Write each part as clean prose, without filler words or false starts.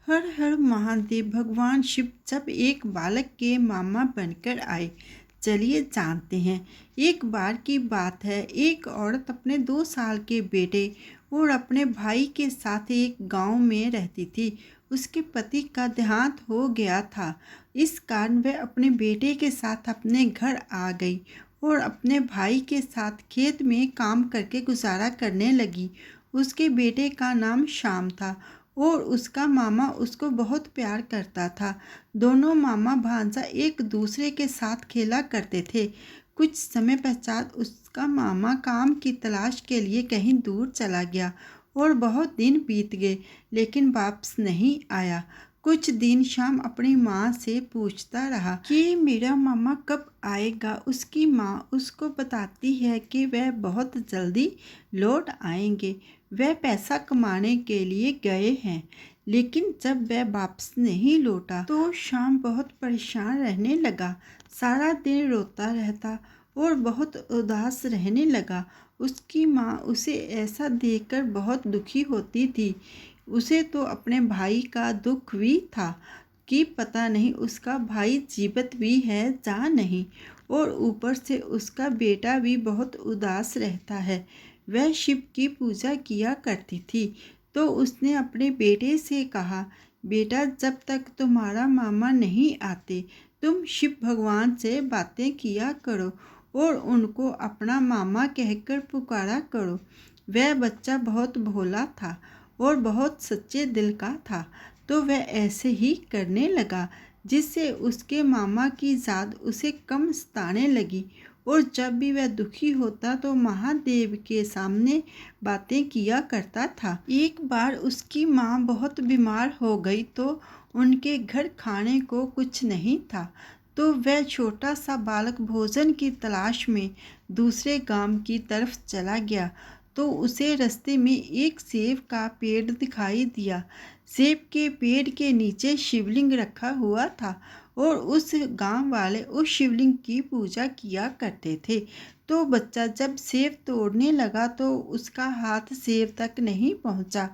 हर हर महादेव। भगवान शिव जब एक बालक के मामा बनकर आए। चलिए जानते हैं। एक बार की बात है, एक औरत अपने 2 साल के बेटे और अपने भाई के साथ एक गांव में रहती थी। उसके पति का देहांत हो गया था। इस कारण वह अपने बेटे के साथ अपने घर आ गई और अपने भाई के साथ खेत में काम करके गुजारा करने लगी। उसके बेटे का नाम श्याम था और उसका मामा उसको बहुत प्यार करता था। दोनों मामा भांजा एक दूसरे के साथ खेला करते थे। कुछ समय पश्चात उसका मामा काम की तलाश के लिए कहीं दूर चला गया और बहुत दिन बीत गए, लेकिन वापस नहीं आया। कुछ दिन शाम अपनी माँ से पूछता रहा कि मेरा मामा कब आएगा। उसकी माँ उसको बताती है कि वह बहुत जल्दी लौट आएंगे, वह पैसा कमाने के लिए गए हैं। लेकिन जब वह वापस नहीं लौटा तो शाम बहुत परेशान रहने लगा। सारा दिन रोता रहता और बहुत उदास रहने लगा। उसकी माँ उसे ऐसा देखकर बहुत दुखी होती थी। उसे तो अपने भाई का दुख भी था कि पता नहीं उसका भाई जीवित भी है या नहीं, और ऊपर से उसका बेटा भी बहुत उदास रहता है। वह शिव की पूजा किया करती थी, तो उसने अपने बेटे से कहा, बेटा जब तक तुम्हारा मामा नहीं आते तुम शिव भगवान से बातें किया करो और उनको अपना मामा कहकर पुकारा करो। वह बच्चा बहुत भोला था और बहुत सच्चे दिल का था, तो वह ऐसे ही करने लगा, जिससे उसके मामा की याद उसे कम सताने लगी। और जब भी वह दुखी होता तो महादेव के सामने बातें किया करता था। एक बार उसकी माँ बहुत बीमार हो गई तो उनके घर खाने को कुछ नहीं था, तो वह छोटा सा बालक भोजन की तलाश में दूसरे गांव की तरफ चला गया। तो उसे रास्ते में एक सेब का पेड़ दिखाई दिया। सेब के पेड़ के नीचे शिवलिंग रखा हुआ था और उस गांव वाले उस शिवलिंग की पूजा किया करते थे। तो बच्चा जब सेब तोड़ने लगा तो उसका हाथ सेब तक नहीं पहुंचा।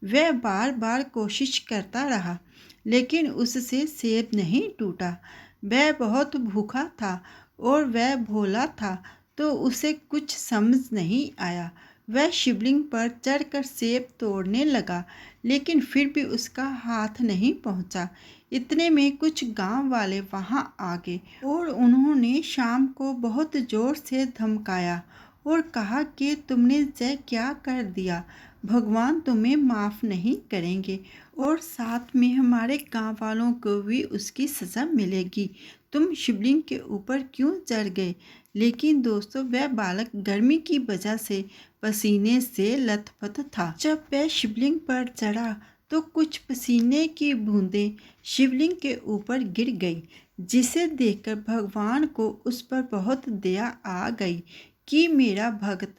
वह बार बार कोशिश करता रहा, लेकिन उससे सेब नहीं टूटा। वह बहुत भूखा था और वह भोला था, तो उसे कुछ समझ नहीं आया। वह शिवलिंग पर चढ़कर सेब तोड़ने लगा, लेकिन फिर भी उसका हाथ नहीं पहुंचा। इतने में कुछ गांव वाले वहां आ गए और उन्होंने शाम को बहुत जोर से धमकाया और कहा कि तुमने यह क्या कर दिया, भगवान तुम्हें माफ़ नहीं करेंगे और साथ में हमारे गांव वालों को भी उसकी सज़ा मिलेगी। तुम शिवलिंग के ऊपर क्यों चढ़ गए। लेकिन दोस्तों, वह बालक गर्मी की वजह से पसीने से लथपथ था। जब वह शिवलिंग पर चढ़ा तो कुछ पसीने की बूंदें शिवलिंग के ऊपर गिर गई, जिसे देखकर भगवान को उस पर बहुत दया आ गई कि मेरा भक्त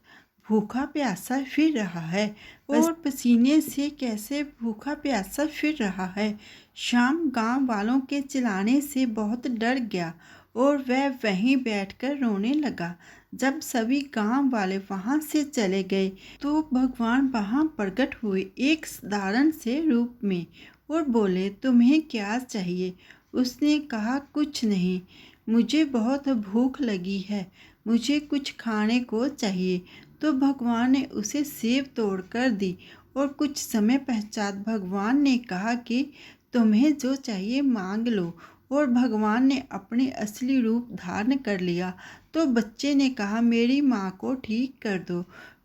भूखा प्यासा फिर रहा है और पसीने से कैसे भूखा प्यासा फिर रहा है। शाम गांव वालों के चिल्लाने से बहुत डर गया और वह वहीं बैठकर रोने लगा। जब सभी गांव वाले वहां से चले गए तो भगवान वहां प्रकट हुए एक साधारण से रूप में और बोले, तुम्हें क्या चाहिए। उसने कहा, कुछ नहीं, मुझे बहुत भूख लगी है, मुझे कुछ खाने को चाहिए। तो भगवान ने उसे सेब तोड़ कर दी और कुछ समय पश्चात भगवान ने कहा कि तुम्हें जो चाहिए मांग लो। और भगवान ने अपने असली रूप धारण कर लिया। तो बच्चे ने कहा, मेरी माँ को ठीक कर दो,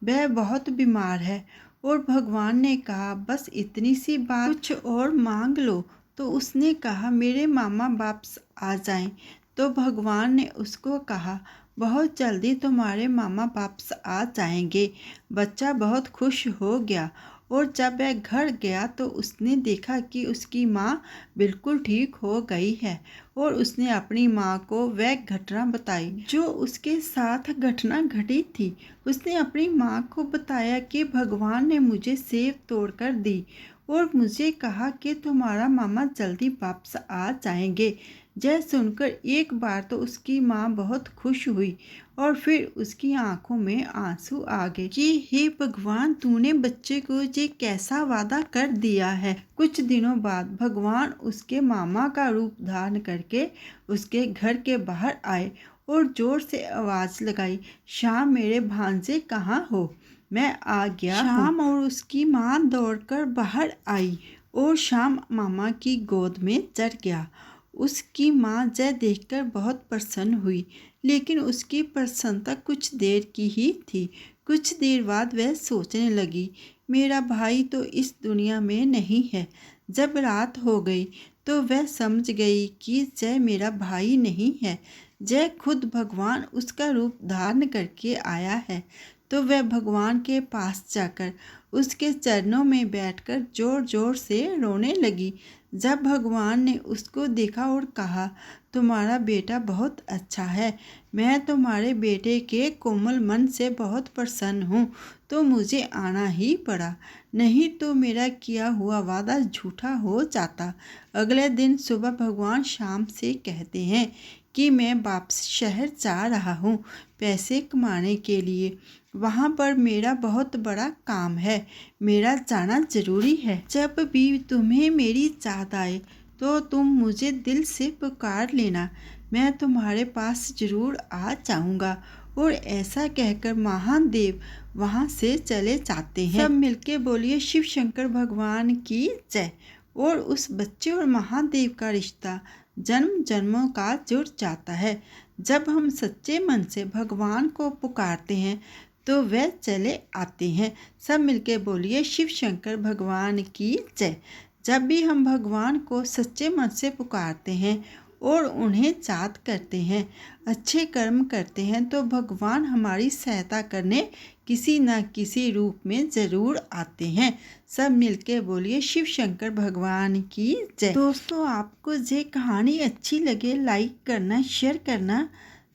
वह बहुत बीमार है। और भगवान ने कहा, बस इतनी सी बात, कुछ और मांग लो। तो उसने कहा, मेरे मामा वापस आ जाएं। तो भगवान ने उसको कहा, बहुत जल्दी तुम्हारे मामा वापस आ जाएंगे। बच्चा बहुत खुश हो गया और जब वह घर गया तो उसने देखा कि उसकी माँ बिल्कुल ठीक हो गई है और उसने अपनी माँ को वह घटना बताई जो उसके साथ घटना घटी थी। उसने अपनी माँ को बताया कि भगवान ने मुझे सेब तोड़कर दी और मुझे कहा कि तुम्हारा मामा जल्दी वापस आ जाएंगे। यह सुनकर एक बार तो उसकी माँ बहुत खुश हुई और फिर उसकी आंखों में आंसू आ गए कि हे भगवान, तूने बच्चे को ये कैसा वादा कर दिया है। कुछ दिनों बाद भगवान उसके मामा का रूप धारण करके उसके घर के बाहर आए और जोर से आवाज लगाई, श्याम मेरे भांजे कहाँ हो, मैं आ गया। श्याम और उसकी माँ दौड़कर बाहर आई और श्याम मामा की गोद में चढ़ गया। उसकी माँ यह देखकर बहुत प्रसन्न हुई, लेकिन उसकी प्रसन्नता कुछ देर की ही थी। कुछ देर बाद वह सोचने लगी, मेरा भाई तो इस दुनिया में नहीं है। जब रात हो गई तो वह समझ गई कि जय मेरा भाई नहीं है, जय खुद भगवान उसका रूप धारण करके आया है। तो वह भगवान के पास जाकर उसके चरणों में बैठकर जोर जोर से रोने लगी। जब भगवान ने उसको देखा और कहा, तुम्हारा बेटा बहुत अच्छा है, मैं तुम्हारे बेटे के कोमल मन से बहुत प्रसन्न हूँ, तो मुझे आना ही पड़ा, नहीं तो मेरा किया हुआ वादा झूठा हो जाता। अगले दिन सुबह भगवान श्याम से कहते हैं कि मैं वापस शहर जा रहा हूँ पैसे कमाने के लिए, वहाँ पर मेरा बहुत बड़ा काम है, मेरा जाना जरूरी है। जब भी तुम्हें मेरी चाहत आए तो तुम मुझे दिल से पुकार लेना, मैं तुम्हारे पास जरूर आ जाऊँगा। और ऐसा कहकर महादेव वहाँ से चले जाते हैं। सब मिलके बोलिए शिव शंकर भगवान की जय। और उस बच्चे और महादेव का रिश्ता जन्म जन्मों का जुड़ जाता है। जब हम सच्चे मन से भगवान को पुकारते हैं तो वह चले आते हैं। सब मिलके बोलिए शिव शंकर भगवान की जय। जब भी हम भगवान को सच्चे मन से पुकारते हैं और उन्हें याद करते हैं, अच्छे कर्म करते हैं, तो भगवान हमारी सहायता करने किसी न किसी रूप में ज़रूर आते हैं। सब मिलके बोलिए शिव शंकर भगवान की जय। दोस्तों, आपको ये कहानी अच्छी लगे लाइक करना, शेयर करना।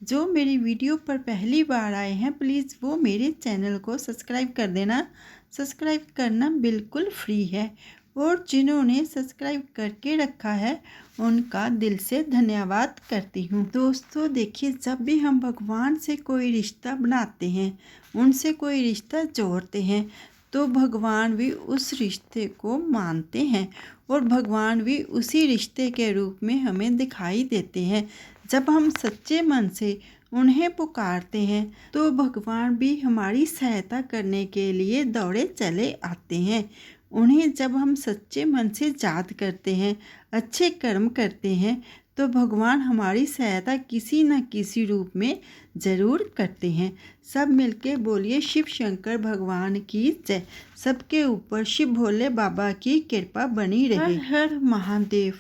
जो मेरी वीडियो पर पहली बार आए हैं प्लीज़ वो मेरे चैनल को सब्सक्राइब कर देना। सब्सक्राइब करना बिल्कुल फ्री है और जिन्होंने सब्सक्राइब करके रखा है उनका दिल से धन्यवाद करती हूँ। दोस्तों देखिए, जब भी हम भगवान से कोई रिश्ता बनाते हैं, उनसे कोई रिश्ता जोड़ते हैं, तो भगवान भी उस रिश्ते को मानते हैं और भगवान भी उसी रिश्ते के रूप में हमें दिखाई देते हैं। जब हम सच्चे मन से उन्हें पुकारते हैं तो भगवान भी हमारी सहायता करने के लिए दौड़े चले आते हैं। उन्हें जब हम सच्चे मन से याद करते हैं, अच्छे कर्म करते हैं, तो भगवान हमारी सहायता किसी न किसी रूप में ज़रूर करते हैं। सब मिलके बोलिए शिव शंकर भगवान की जय। सबके ऊपर शिव भोले बाबा की कृपा बनी रहे। हर हर महादेव।